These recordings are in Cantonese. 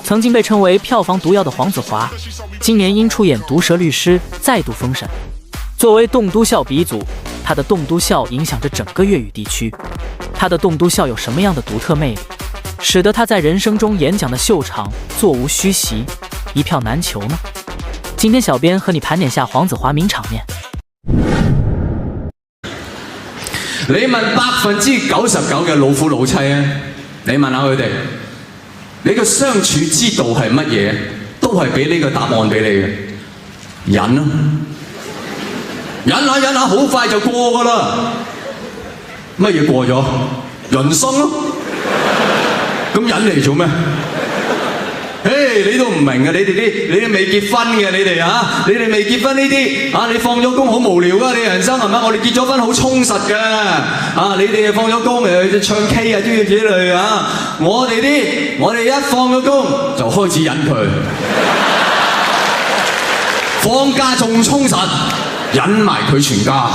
曾经被称为票房毒药的黄子华，今年因出演《毒舌律师》再度封神。作为栋笃笑鼻祖，他的栋笃笑影响着整个粤语地区。他的栋笃笑有什么样的独特魅力，使得他在人生中演講的秀場座無虛席，一票難求呢？今天小編和你盤點下黃子華名場面。你問99%嘅老夫老妻啊，你問下佢哋，你嘅相處之道係乜嘢？都係俾呢個答案俾你嘅，忍咯，忍下，好快就過噶啦。乜嘢過咗？人生咯。咁忍嚟做咩？你都唔明嘅，你哋未結婚嘅，你哋啊，你哋未結婚呢啲啊，你放咗工好無聊啊，你人生係咪？我哋結咗婚好充實㗎啊！你哋放咗工誒唱 K 啊，諸如此類啊，我哋一放咗工就開始忍佢，放假仲充實，忍埋佢全家。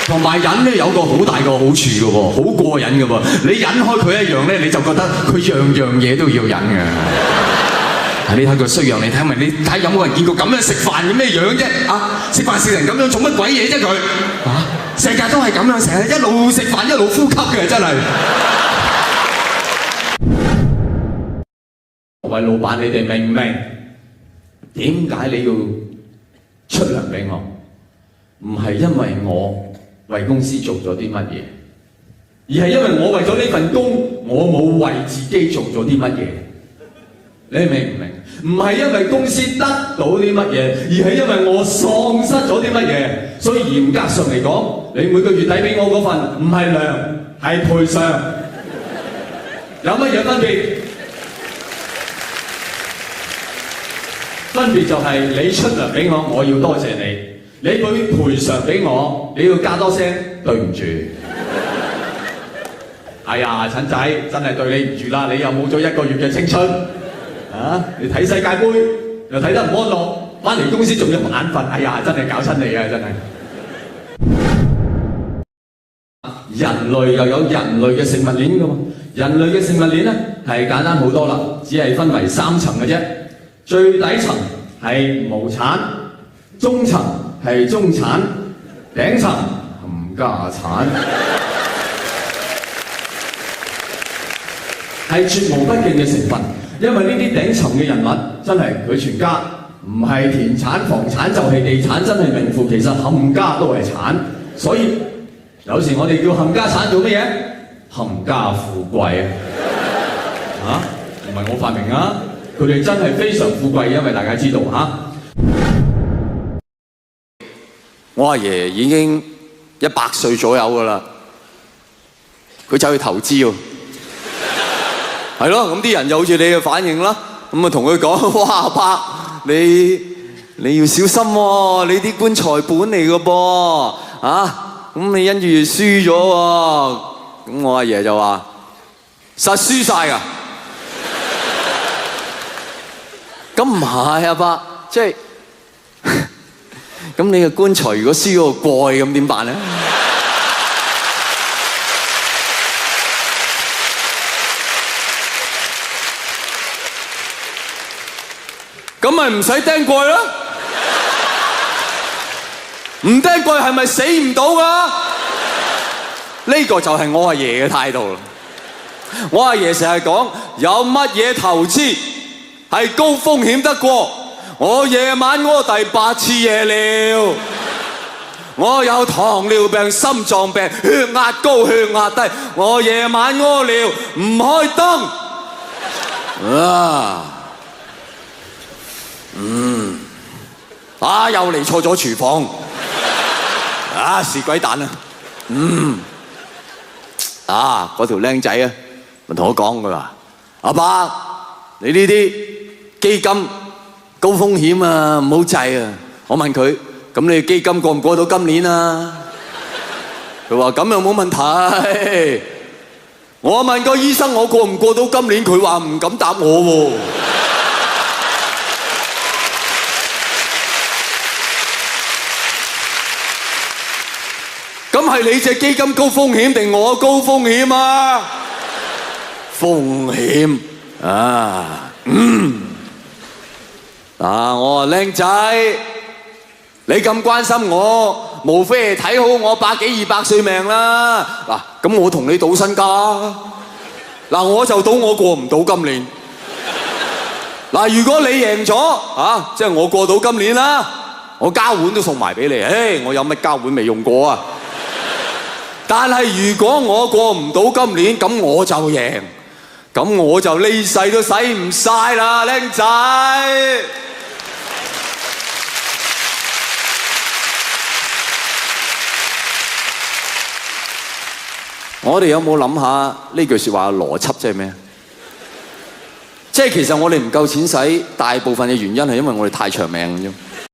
同埋忍咧有個好大個好處嘅喎，好過癮嘅喎。你忍開佢一樣咧，你就覺得佢樣嘢都要忍嘅。你睇佢衰樣，你睇咪？你睇有冇人見過咁樣食飯嘅咩樣啫？啊，食飯食成咁樣做乜鬼嘢啫佢？啊，成日都係咁樣，成日一路食飯一路呼吸嘅，真係。各位老闆，你哋明唔明點解你要出糧俾我？唔係因為我為公司做咗啲乜嘢，而係因為我為咗呢份工，我冇為自己做咗啲乜嘢。你明唔明？唔係因為公司得到啲乜嘢，而係因為我喪失咗啲乜嘢。所以嚴格上嚟講，你每個月底俾我嗰份唔係糧，係賠償。有乜嘢分別？分別就係你出糧俾我，我要多謝你。你俾賠償俾我，你要加多聲對唔住。哎呀，陳仔真係對你唔住啦！你又冇咗1個月嘅青春啊！你睇世界盃又睇得唔安樂，翻嚟公司仲要眼瞓，哎呀，真係搞親你啊！真係。人類又有人類嘅食物鏈㗎嘛？人類嘅食物鏈咧係簡單好多啦，只係分為3層嘅啫。最底層係無產，中層係中產，頂層冚家產，係絕無不敬嘅成分。因為呢啲頂層嘅人物真係佢全家唔係田產房產就係地產，真係名副其實冚家都係產。所以有時我哋叫冚家產做乜嘢？冚家富貴啊！唔係我發明啊，佢哋真係非常富貴，因為大家知道嚇。我阿爺已經100歲左右㗎啦，佢走去投資喎，係咯，咁啲人就好似你嘅反應啦，咁啊同佢講：哇，阿伯，你要小心喎，你啲棺材本嚟㗎噃，啊，咁你因住輸咗喎，咁我阿爺就話：實輸晒㗎，咁唔係阿伯，即係。咁你嘅棺材如果輸咗個蓋咁點辦咧？咁咪唔使釘蓋啦？唔釘蓋係咪死唔到㗎？呢個就係我阿爺嘅態度啦。我阿爺成日講，有乜嘢投資係高風險得過？我夜晚屙第8次夜尿，我有糖尿病、心臟病、血壓高、血壓低，我夜晚屙尿唔開燈。又嚟錯咗廚房，蝕鬼蛋啊！嗰條僆仔啊，咪同我講佢話：阿伯，你呢啲基金高風險啊，唔好制啊！我問佢：咁你基金過唔過到今年啊？佢話：咁又冇問題。我問個醫生我過唔過到今年，佢話唔敢答我喎。咁係你隻基金高風險定我高風險啊？風險啊！我話靚仔，你咁關心我，無非係睇好我100幾200歲命啦。咁我同你賭身家，我就賭我過唔到今年。如果你贏咗即係我過到今年啦，我膠碗都送埋俾你。我有乜膠碗未用過啊？但係如果我過唔到今年，咁我就贏，咁我就呢世都使唔晒啦，靚仔。我哋有冇諗下呢句説話嘅邏輯即係咩？即係其實我哋唔夠錢使，大部分嘅原因係因為我哋太長命啫。